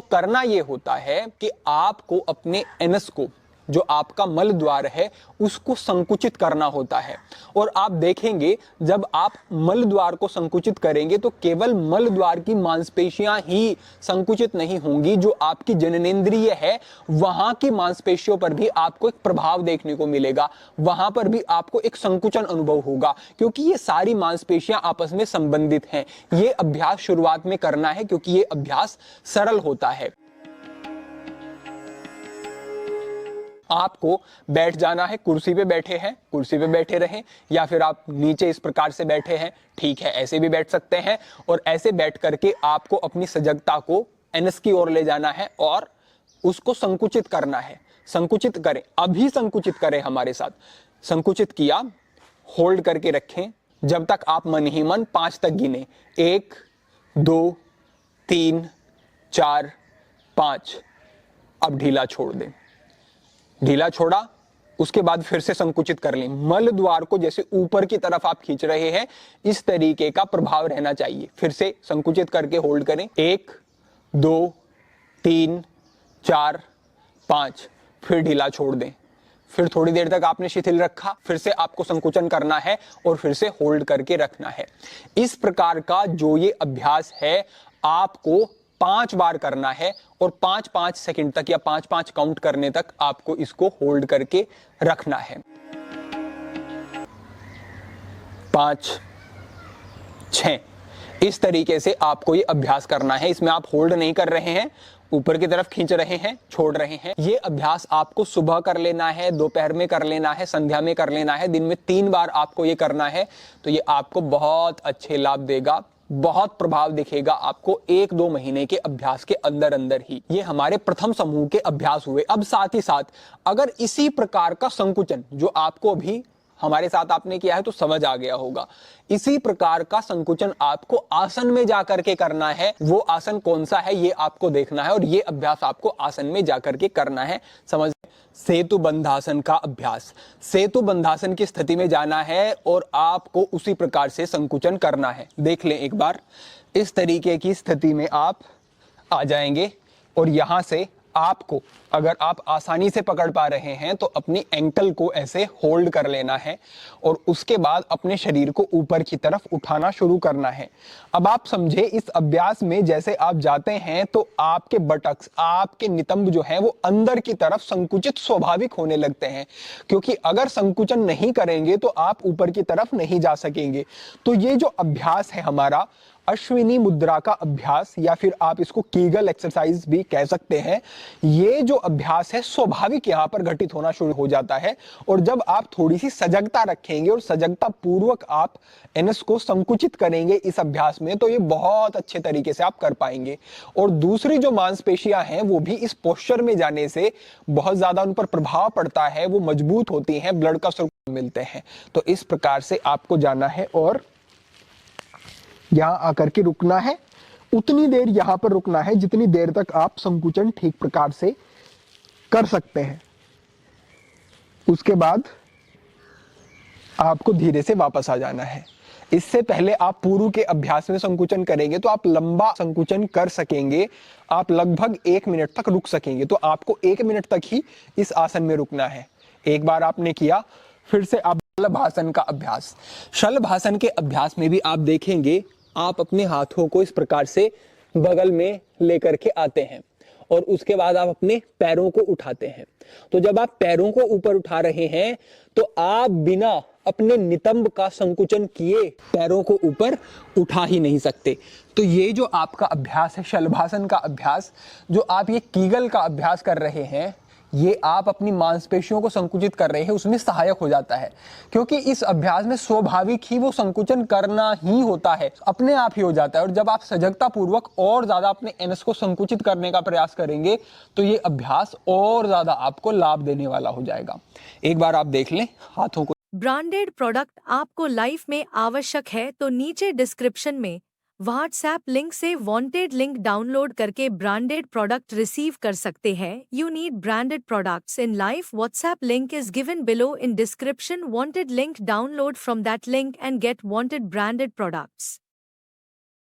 करना ये होता है कि आपको अपने एनस को, जो आपका मल द्वार है, उसको संकुचित करना होता है। और आप देखेंगे जब आप मल द्वार को संकुचित करेंगे तो केवल मल द्वार की मांसपेशियां ही संकुचित नहीं होंगी, जो आपकी जननेंद्रिय है वहां की मांसपेशियों पर भी आपको एक प्रभाव देखने को मिलेगा, वहां पर भी आपको एक संकुचन अनुभव होगा, क्योंकि ये सारी मांसपेशियां आपस में संबंधित हैं। ये अभ्यास शुरुआत में करना है क्योंकि ये अभ्यास सरल होता है। आपको बैठ जाना है, कुर्सी पे बैठे हैं, कुर्सी पे बैठे रहें, या फिर आप नीचे इस प्रकार से बैठे हैं, ठीक है, ऐसे भी बैठ सकते हैं। और ऐसे बैठ करके आपको अपनी सजगता को एनस की ओर ले जाना है और उसको संकुचित करना है। संकुचित करें, अभी संकुचित करें हमारे साथ। संकुचित किया, होल्ड करके रखें जब तक आप मन ही मन 5 तक गिने। 1 2 3 4 5। अब ढीला छोड़ दें। ढीला छोड़ा, उसके बाद फिर से संकुचित कर लें। मल द्वार को जैसे ऊपर की तरफ आप खींच रहे हैं, इस तरीके का प्रभाव रहना चाहिए। फिर से संकुचित करके होल्ड करें। 1 2 3 4 5। फिर ढीला छोड़ दें। फिर थोड़ी देर तक आपने शिथिल रखा, फिर से आपको संकुचन करना है और फिर से होल्ड करके रखना है। इस प्रकार का जो ये अभ्यास है आपको 5 बार करना है और 5-5 सेकंड तक या 5-5 काउंट करने तक आपको इसको होल्ड करके रखना है। 5 6। इस तरीके से आपको ये अभ्यास करना है। इसमें आप होल्ड नहीं कर रहे हैं, ऊपर की तरफ खींच रहे हैं, छोड़ रहे हैं। ये अभ्यास आपको सुबह कर लेना है, दोपहर में कर लेना है, संध्या में कर लेना है। दिन में 3 बार आपको ये करना है। तो ये आपको बहुत अच्छे लाभ देगा, बहुत प्रभाव दिखेगा आपको 1-2 महीने के अभ्यास के अंदर अंदर ही। ये हमारे प्रथम समूह के अभ्यास हुए। अब साथ ही साथ अगर इसी प्रकार का संकुचन जो आपको अभी हमारे साथ आपने किया है तो समझ आ गया होगा, इसी प्रकार का संकुचन आपको आसन में जाकर के करना है। वो आसन कौन सा है ये आपको देखना है और ये अभ्यास आपको आसन में जाकर के करना है। समझ, सेतु बंधासन का अभ्यास। सेतु बंधासन की स्थिति में जाना है और आपको उसी प्रकार से संकुचन करना है। देख लें एक बार, इस तरीके की स्थिति में आप आ जाएंगे और यहां से आपको, अगर आप आसानी से पकड़ पा रहे हैं तो अपनी एंकल को ऐसे होल्ड कर लेना है और उसके बाद अपने शरीर को ऊपर की तरफ उठाना शुरू करना है। अब आप समझे, इस अभ्यास में जैसे आप जाते हैं तो आपके बटक्स, आपके नितंब जो है वो अंदर की तरफ संकुचित स्वाभाविक होने लगते हैं, क्योंकि अगर संकुचन नहीं करेंगे तो आप ऊपर की तरफ नहीं जा सकेंगे। तो ये जो अभ्यास है हमारा अश्विनी मुद्रा का अभ्यास, या फिर आप इसको कीगल एक्सरसाइज भी कह सकते हैं, ये जो अभ्यास है स्वाभाविक यहां पर घटित होना शुरू हो जाता है। और जब आप थोड़ी सी सजगता रखेंगे और सजगता पूर्वक आप एनएस को संकुचित करेंगे इस अभ्यास में, तो ये बहुत अच्छे तरीके से आप कर पाएंगे। और दूसरी जो मांसपेशियां हैं वो भी इस पोस्चर में जाने से बहुत ज्यादा उन पर प्रभाव पड़ता है, वो मजबूत होती हैं, ब्लड का सर्कुलेशन मिलते हैं। तो इस प्रकार से आपको जाना है और यहां आकर के रुकना है। उतनी देर यहां पर रुकना है जितनी देर तक आप संकुचन ठीक प्रकार से कर सकते हैं। उसके बाद आपको धीरे से वापस आ जाना है। इससे पहले आप पूर्व के अभ्यास में संकुचन करेंगे तो आप लंबा संकुचन कर सकेंगे, आप लगभग 1 मिनट तक रुक सकेंगे। तो आपको 1 मिनट तक ही इस आसन में रुकना है। एक बार आपने किया, फिर से आप शलभासन का अभ्यास। शलभासन के अभ्यास में भी आप देखेंगे, आप अपने हाथों को इस प्रकार से बगल में लेकर के आते हैं और उसके बाद आप अपने पैरों को उठाते हैं। तो जब आप पैरों को ऊपर उठा रहे हैं तो आप बिना अपने नितंब का संकुचन किए पैरों को ऊपर उठा ही नहीं सकते। तो ये जो आपका अभ्यास है शलभासन का अभ्यास, जो आप ये कीगल का अभ्यास कर रहे हैं, ये आप अपनी मांसपेशियों को संकुचित कर रहे हैं, उसमें सहायक हो जाता है। क्योंकि इस अभ्यास में स्वाभाविक ही वो संकुचन करना ही होता है, अपने आप ही हो जाता है। और जब आप सजगता पूर्वक और ज्यादा अपने एनएस को संकुचित करने का प्रयास करेंगे तो ये अभ्यास और ज्यादा आपको लाभ देने वाला हो जाएगा। एक बार आप देख लें हाथों को। ब्रांडेड प्रोडक्ट आपको लाइफ में आवश्यक है तो नीचे डिस्क्रिप्शन में व्हाट्सएप लिंक से वांटेड लिंक डाउनलोड करके ब्रांडेड प्रोडक्ट रिसीव कर सकते हैं। You need branded products in life. WhatsApp link is given below in description. Wanted link, download from that link and get wanted branded products.